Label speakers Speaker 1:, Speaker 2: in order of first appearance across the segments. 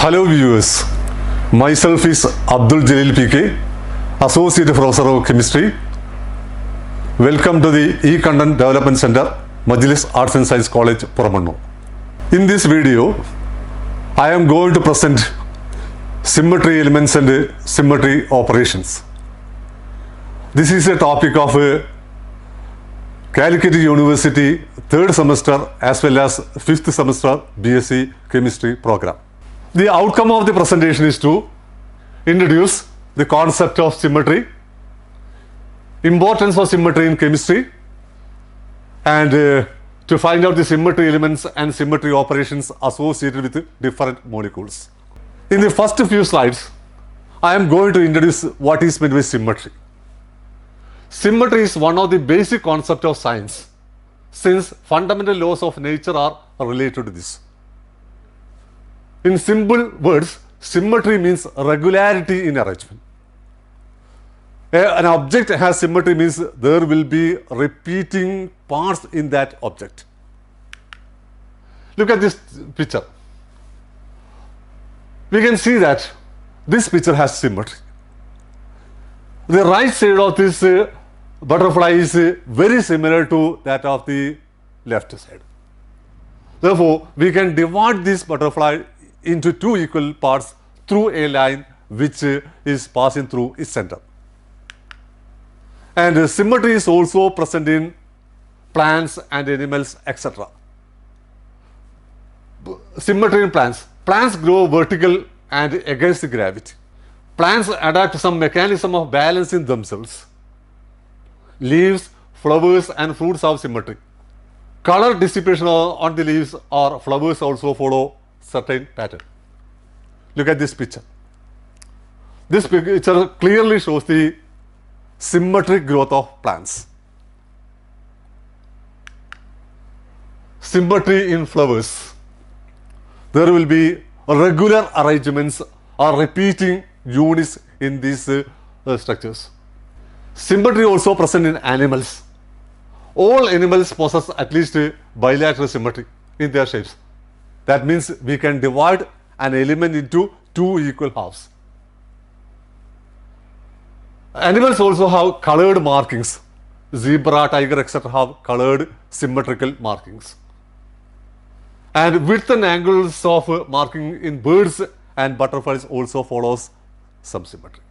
Speaker 1: Hello viewers, myself is Abdul Jalil PK, Associate Professor of Chemistry. Welcome to the E-Content Development Center, Majlis Arts and Science College, Puramannur. In this video, I am going to present symmetry elements and symmetry operations. This is a topic of Calicut University 3rd semester as well as 5th semester BSc Chemistry program. The outcome of the presentation is to introduce the concept of symmetry, importance of symmetry in chemistry, and to find out the symmetry elements and symmetry operations associated with different molecules. In the first few slides, I am going to introduce what is meant by symmetry. Symmetry is one of the basic concepts of science, since fundamental laws of nature are related to this. In simple words, symmetry means regularity in arrangement. An object has symmetry means there will be repeating parts in that object. Look at this picture. We can see that this picture has symmetry. The right side of this butterfly is very similar to that of the left side. Therefore, we can divide this butterfly into two equal parts through a line which is passing through its center. And symmetry is also present in plants and animals, etc. Symmetry in plants. Plants grow vertical and against gravity. Plants adapt some mechanism of balance in themselves. Leaves, flowers and fruits have symmetry. Color dissipation on the leaves or flowers also follow certain pattern. Look at this picture. This picture clearly shows the symmetric growth of plants. Symmetry in flowers. There will be regular arrangements or repeating units in these structures. Symmetry also present in animals. All animals possess at least bilateral symmetry in their shapes. That means we can divide an element into two equal halves. Animals also have colored markings. Zebra, tiger, etc. have colored symmetrical markings. And width and angles of marking in birds and butterflies also follows some symmetry.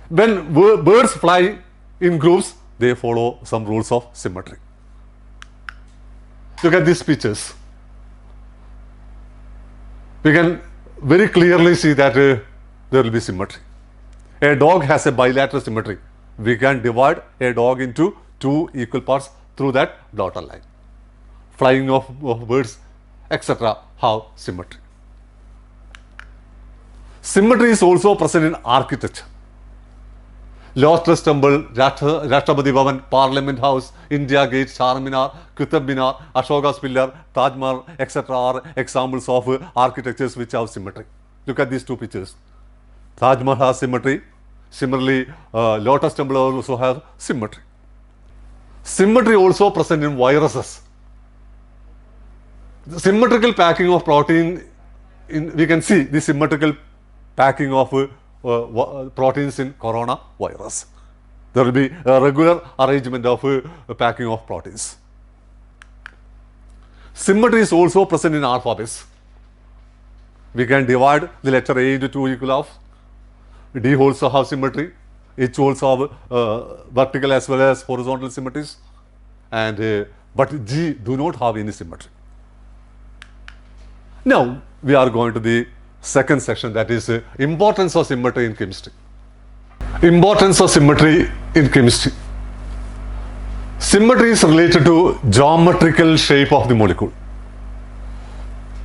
Speaker 1: When birds fly in groups, they follow some rules of symmetry. Look at these pictures. We can very clearly see that there will be symmetry. A dog has a bilateral symmetry. We can divide a dog into two equal parts through that dotted line. Flying of birds, etc. have symmetry. Symmetry is also present in architecture. Lotus Temple, Rashtrapati Bhavan, Parliament House, India Gate, Charminar, Qutub Minar, Ashoka's Pillar, Taj Mahal, etc. are examples of architectures which have symmetry. Look at these two pictures. Taj Mahal has symmetry. Similarly, Lotus Temple also has symmetry. Symmetry also present in viruses. The symmetrical packing of protein, we can see the symmetrical packing of proteins in coronavirus. There will be a regular arrangement of packing of proteins. Symmetry is also present in alphabets. We can divide the letter A into two equal halves. D also have symmetry. H also have vertical as well as horizontal symmetries. And but G do not have any symmetry. Now we are going to the second section, that is importance of symmetry in chemistry. Importance of symmetry in chemistry. Symmetry is related to geometrical shape of the molecule.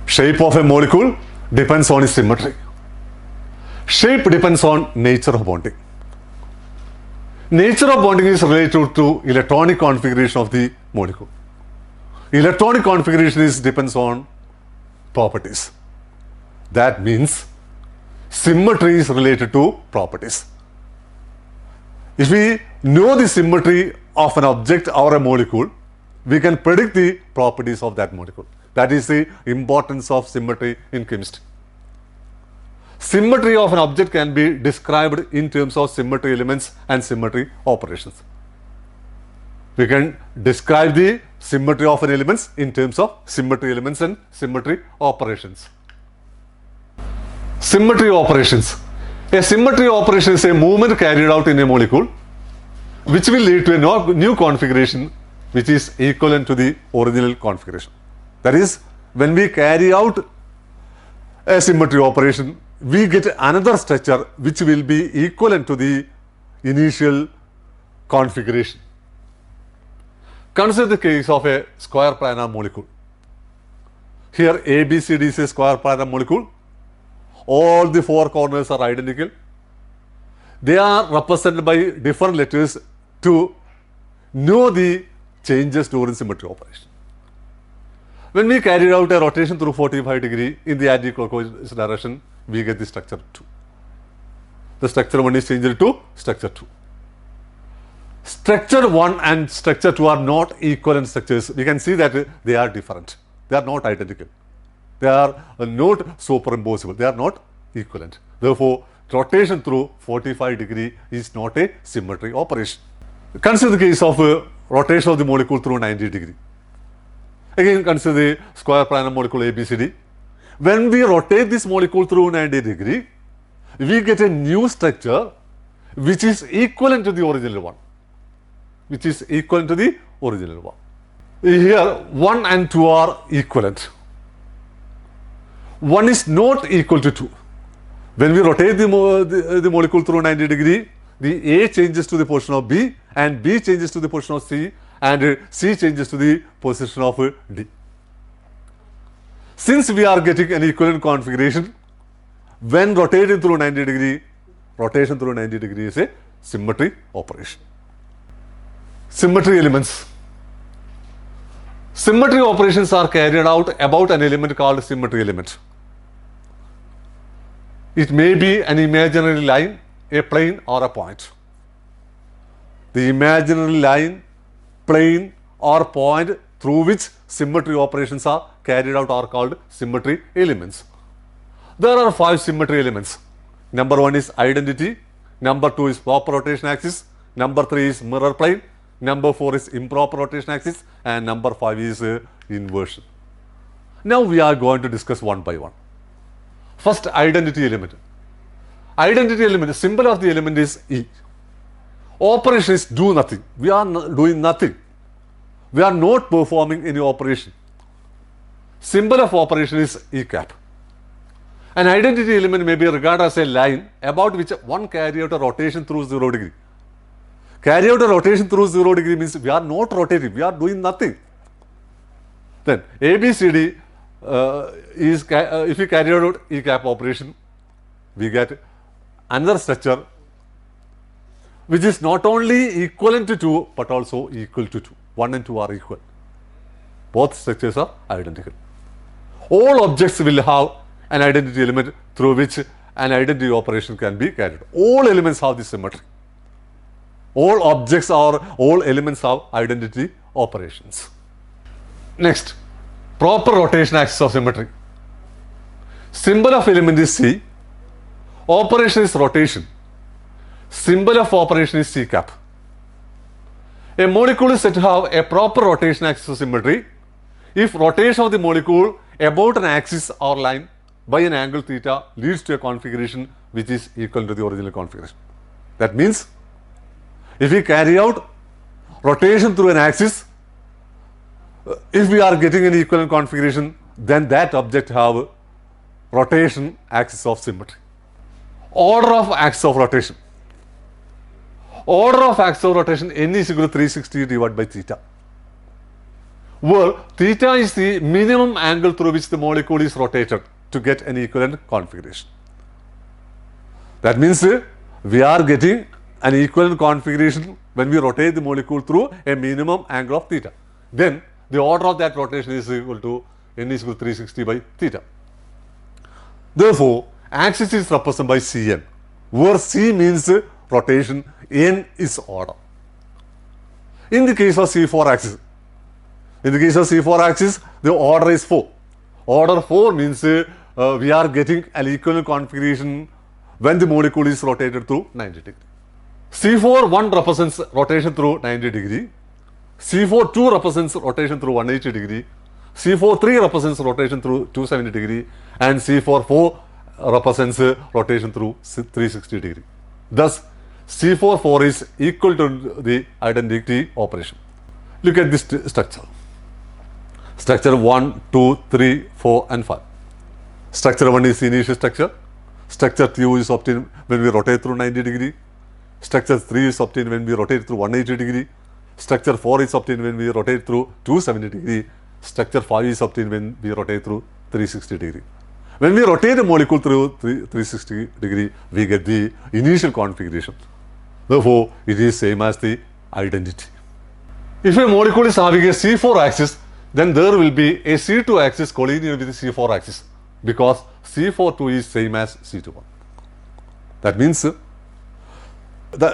Speaker 1: Shape of a molecule depends on its symmetry. Shape depends on nature of bonding. Nature of bonding is related to electronic configuration of the molecule. Electronic configuration depends on properties. That means symmetry is related to properties. If we know the symmetry of an object or a molecule, we can predict the properties of that molecule. That is the importance of symmetry in chemistry. Symmetry of an object can be described in terms of symmetry elements and symmetry operations. We can describe the symmetry of an elements in terms of symmetry elements and symmetry operations. Symmetry operations. A symmetry operation is a movement carried out in a molecule which will lead to a new configuration which is equivalent to the original configuration. That is, when we carry out a symmetry operation, we get another structure which will be equivalent to the initial configuration. Consider the case of a square planar molecule. Here ABCD is a square planar molecule. All the four corners are identical. They are represented by different letters to know the changes during symmetry operation. When we carried out a rotation through 45 degree in the anti-clockwise direction, we get the structure 2. The structure 1 is changed to structure 2. Structure 1 and structure 2 are not equivalent structures. We can see that they are different. They are not identical. They are not superimposable. They are not equivalent. Therefore, rotation through 45 degree is not a symmetry operation. Consider the case of rotation of the molecule through 90 degree. Again, consider the square planar molecule ABCD. When we rotate this molecule through 90 degree, we get a new structure which is equivalent to the original one. Which is equivalent to the original one. Here, 1 and 2 are equivalent. 1 is not equal to 2. When we rotate the molecule through 90 degree, the A changes to the position of B and B changes to the position of C and C changes to the position of D. Since we are getting an equivalent configuration, when rotated through 90 degree, rotation through 90 degree is a symmetry operation. Symmetry elements. Symmetry operations are carried out about an element called symmetry element. It may be an imaginary line, a plane or a point. The imaginary line, plane or point through which symmetry operations are carried out are called symmetry elements. There are 5 symmetry elements. Number 1 is identity, number 2 is proper rotation axis, number 3 is mirror plane, number 4 is improper rotation axis, and number 5 is inversion. Now we are going to discuss one by one. First, identity element. Identity element, the symbol of the element is E. Operation is do nothing. We are doing nothing. We are not performing any operation. Symbol of operation is E cap. An identity element may be regarded as a line about which one carry out a rotation through 0 degree. Carry out a rotation through 0 degree means we are not rotating, we are doing nothing. Then ABCD is if we carry out E cap operation, we get another structure which is not only equivalent to 2 but also equal to 2. 1 and 2 are equal. Both structures are identical. All objects will have an identity element through which an identity operation can be carried. All elements have this symmetry. All objects or all elements have identity operations. Next, proper rotation axis of symmetry. Symbol of element is C. Operation is rotation. Symbol of operation is C cap. A molecule is said to have a proper rotation axis of symmetry if rotation of the molecule about an axis or line by an angle theta leads to a configuration which is equal to the original configuration. That means if we carry out rotation through an axis, if we are getting an equivalent configuration, then that object have rotation axis of symmetry. Order of axis of rotation. Order of axis of rotation n is equal to 360 divided by theta, where theta is the minimum angle through which the molecule is rotated to get an equivalent configuration. That means we are getting an equivalent configuration when we rotate the molecule through a minimum angle of theta. Then the order of that rotation is equal to n is equal to 360 by theta. Therefore, axis is represented by Cn, where C means rotation, n is order. In the case of C4 axis, the order is 4. Order 4 means we are getting an equivalent configuration when the molecule is rotated through 90 degree. C4-1 represents rotation through 90 degree. C4-2 represents rotation through 180 degree. C4-3 represents rotation through 270 degree. And C4-4 represents rotation through 360 degree. Thus, C4-4 is equal to the identity operation. Look at this structure. Structure 1, 2, 3, 4 and 5. Structure 1 is the initial structure. Structure 2 is obtained when we rotate through 90 degree. Structure 3 is obtained when we rotate through 180 degree. Structure 4 is obtained when we rotate through 270 degree. Structure 5 is obtained when we rotate through 360 degree. When we rotate a molecule through 360 degree, we get the initial configuration. Therefore, it is same as the identity. If a molecule is having a C4 axis, then there will be a C2 axis collinear with the C4 axis, because C4-2 is same as C2-1. That means,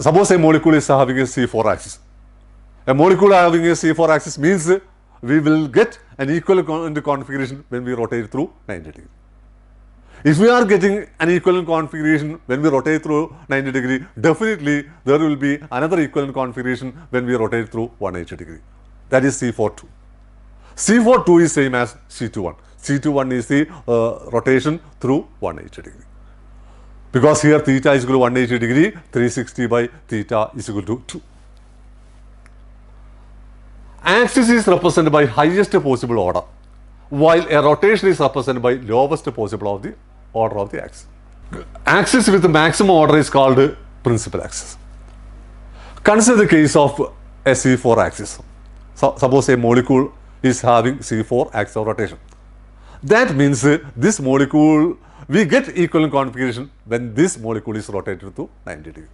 Speaker 1: suppose a molecule is having a C4 axis. A molecule having a C4 axis means we will get an equivalent configuration when we rotate through 90 degree. If we are getting an equivalent configuration when we rotate through 90 degree, definitely there will be another equivalent configuration when we rotate through 180 degree. That is C4-2. C4-2 is same as C2-1. C2-1 is the rotation through 180 degree. Because here theta is equal to 180 degree, 360 by theta is equal to 2. Axis is represented by highest possible order, while a rotation is represented by lowest possible of the order of the axis. Axis with the maximum order is called principal axis. Consider the case of a C4 axis. So, suppose a molecule is having C4 axis of rotation. That means this molecule, we get equivalent configuration when this molecule is rotated to 90 degree.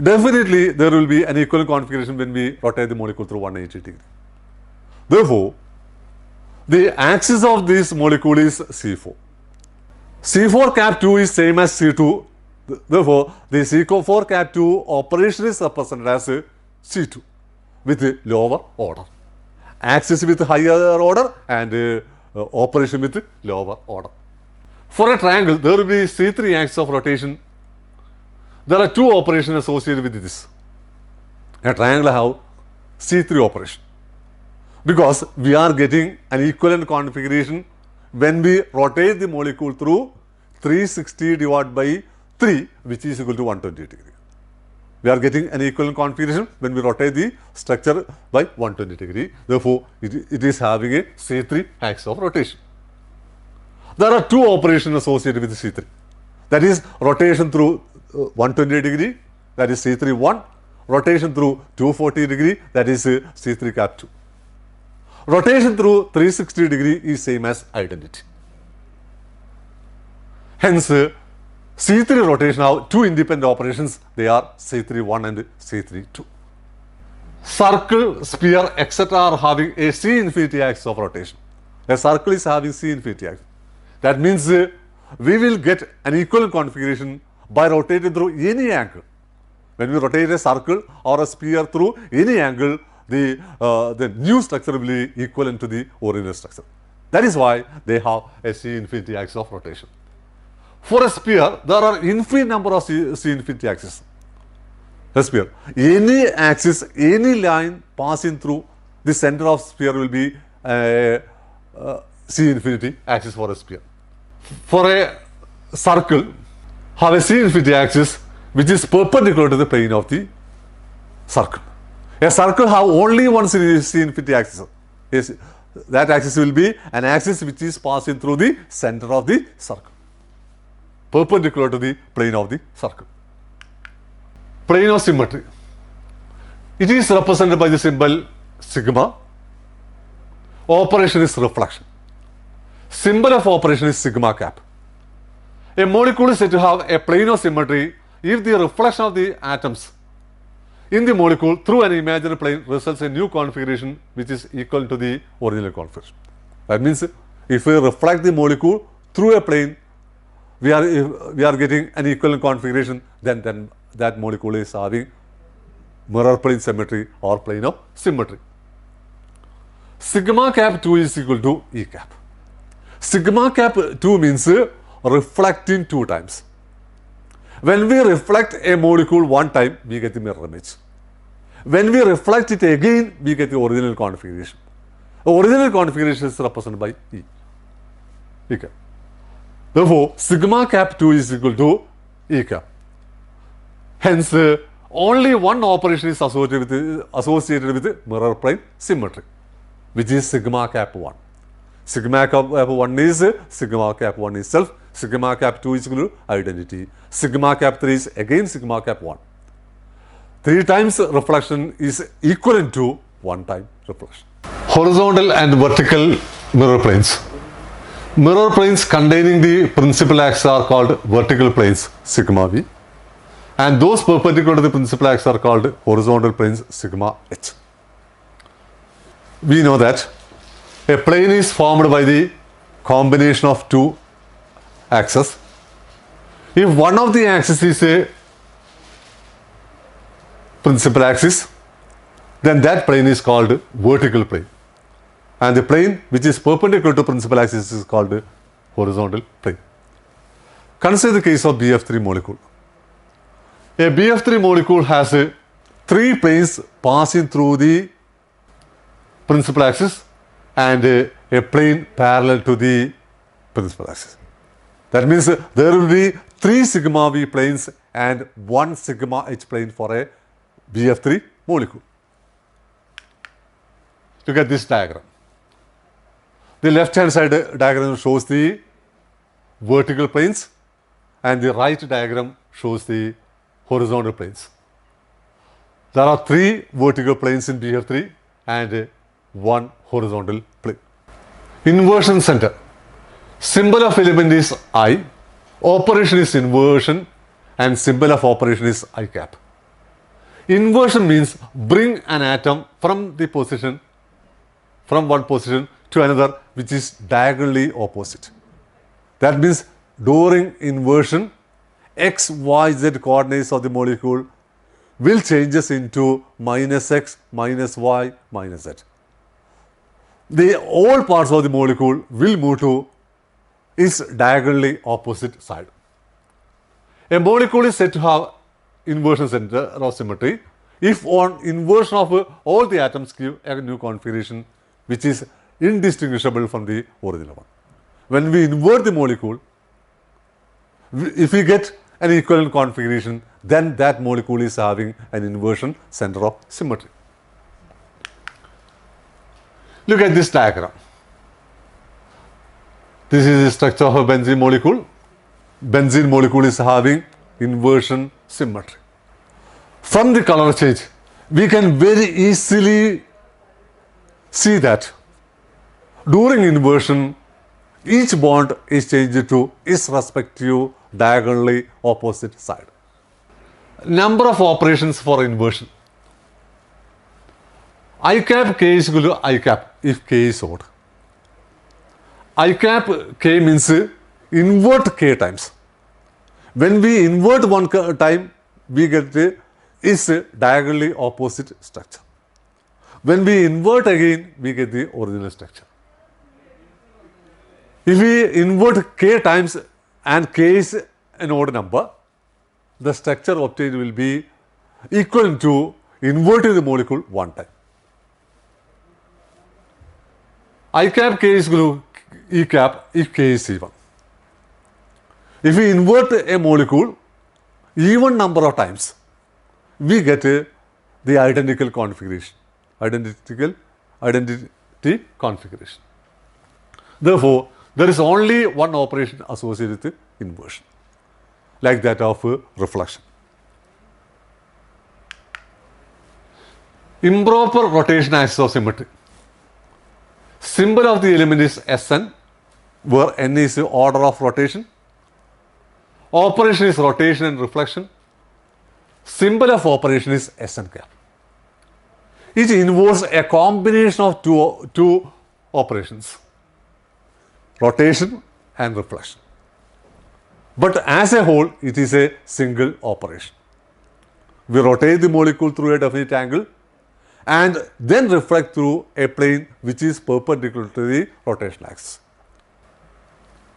Speaker 1: Definitely, there will be an equivalent configuration when we rotate the molecule through 180 degree. Therefore, the axis of this molecule is C4. C4 cap 2 is same as C2. Therefore, the C4 cap 2 operation is represented as C2 with lower order. Axis with higher order and operation with lower order. For a triangle, there will be C3 axis of rotation. There are two operations associated with this. A triangle have C3 operation, because we are getting an equivalent configuration when we rotate the molecule through 360 divided by 3, which is equal to 120 degree. We are getting an equivalent configuration when we rotate the structure by 120 degree. Therefore, it is having a C3 axis of rotation. There are two operations associated with C3. That is rotation through 120 degree, that is C3-1. Rotation through 240 degree, that is C3 cap 2. Rotation through 360 degree is same as identity. Hence, C3 rotation have two independent operations. They are C3-1 and C3-2. Circle, sphere, etc. are having a C infinity axis of rotation. A circle is having C infinity axis. That means we will get an equivalent configuration by rotating through any angle. When we rotate a circle or a sphere through any angle, the new structure will be equivalent to the original structure. That is why they have a C infinity axis of rotation. For a sphere, there are infinite number of C infinity axes. A sphere, any axis, any line passing through the center of sphere will be C infinity axis for a sphere. For a circle, have a C infinity axis which is perpendicular to the plane of the circle. A circle have only one C infinity axis. That axis will be an axis which is passing through the center of the circle, perpendicular to the plane of the circle. Plane of symmetry. It is represented by the symbol sigma. Operation is reflection. Symbol of operation is sigma cap. A molecule is said to have a plane of symmetry if the reflection of the atoms in the molecule through an imaginary plane results in a new configuration which is equal to the original configuration. That means if we reflect the molecule through a plane, we are getting an equivalent configuration, then that molecule is having mirror plane symmetry or plane of symmetry. Sigma cap 2 is equal to E cap. Sigma cap 2 means reflecting 2 times. When we reflect a molecule 1 time, we get the mirror image. When we reflect it again, we get the original configuration. The original configuration is represented by E. E cap. Therefore, sigma cap 2 is equal to E cap. Hence, only one operation is associated with mirror plane symmetry, which is sigma cap 1. Sigma cap 1 is sigma cap 1 itself. Sigma cap 2 is equal to identity. Sigma cap 3 is again sigma cap 1. 3 times reflection is equivalent to 1 time reflection. Horizontal and vertical mirror planes. Mirror planes containing the principal axis are called vertical planes, sigma v, and those perpendicular to the principal axis are called horizontal planes, sigma h. We know that a plane is formed by the combination of 2 axes. If one of the axes is a principal axis, then that plane is called vertical plane, and the plane which is perpendicular to principal axis is called horizontal plane. Consider the case of BF3 molecule. A BF3 molecule has 3 planes passing through the principal axis and a plane parallel to the principal axis. That means there will be 3 sigma v planes and 1 sigma h plane for a BF3 molecule. Look at this diagram. The left hand side diagram shows the vertical planes and the right diagram shows the horizontal planes. There are 3 vertical planes in BF3 and 1 horizontal plane. Inversion center. Symbol of element is I, operation is inversion, and symbol of operation is I cap. Inversion means bring an atom from one position to another which is diagonally opposite. That means during inversion, x, y, z coordinates of the molecule will changes into minus x, minus y, minus z. All parts of the molecule will move to its diagonally opposite side. A molecule is said to have inversion center or symmetry if on inversion of all the atoms give a new configuration which is indistinguishable from the original one. When we invert the molecule, if we get an equivalent configuration, then that molecule is having an inversion center of symmetry. Look at this diagram. This is the structure of a benzene molecule. Benzene molecule is having inversion symmetry. From the color change, we can very easily see that during inversion, each bond is changed to its respective diagonally opposite side. Number of operations for inversion. I cap k is equal to I cap if k is odd. I cap k means invert k times. When we invert one time, we get its diagonally opposite structure. When we invert again, we get the original structure. If we invert k times and k is an odd number, the structure obtained will be equal to inverting the molecule 1 time. I cap k is equal to E cap if k is even. If we invert a molecule even number of times, we get the identity configuration. Therefore, there is only one operation associated with inversion, like that of reflection. Improper rotation axis of symmetry. Symbol of the element is Sn, where n is the order of rotation. Operation is rotation and reflection. Symbol of operation is Sn cap. It involves a combination of two operations, rotation and reflection. But as a whole, it is a single operation. We rotate the molecule through a definite angle and then reflect through a plane which is perpendicular to the rotational axis.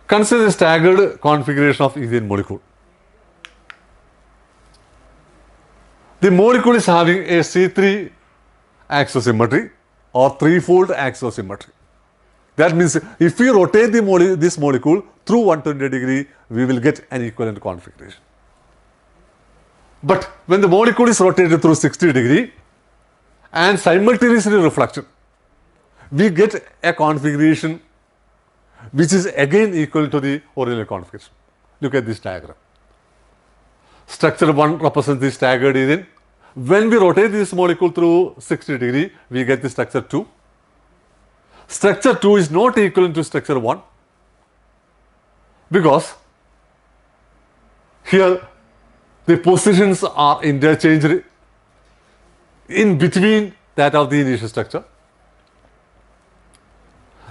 Speaker 1: Consider the staggered configuration of ethane molecule. The molecule is having a C3 axisymmetry or threefold axisymmetry. That means if we rotate this molecule through 120 degree, we will get an equivalent configuration. But when the molecule is rotated through 60 degree and simultaneously reflection, we get a configuration which is again equal to the original configuration. Look at this diagram. Structure 1 represents the staggered ethane. When we rotate this molecule through 60 degree, we get the structure 2. Structure 2 is not equivalent to structure 1 because here the positions are interchanged in between that of the initial structure.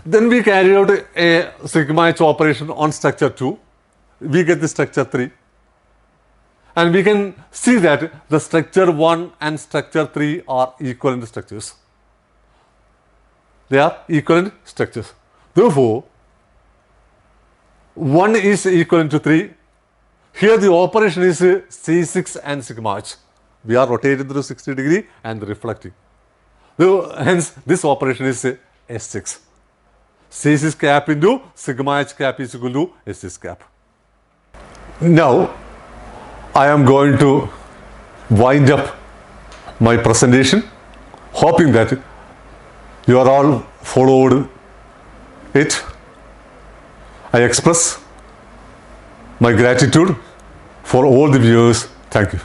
Speaker 1: Then we carry out a sigma H operation on structure 2. We get the structure 3. And we can see that the structure 1 and structure 3 are equivalent structures. They are equivalent structures. Therefore, 1 is equivalent to 3. Here the operation is C6 and sigma H. We are rotated through 60 degree and reflecting. Hence, this operation is S6. C6 cap into sigma H cap is equal to S6 cap. Now, I am going to wind up my presentation, hoping that you are all followed it. I express my gratitude for all the viewers. Thank you.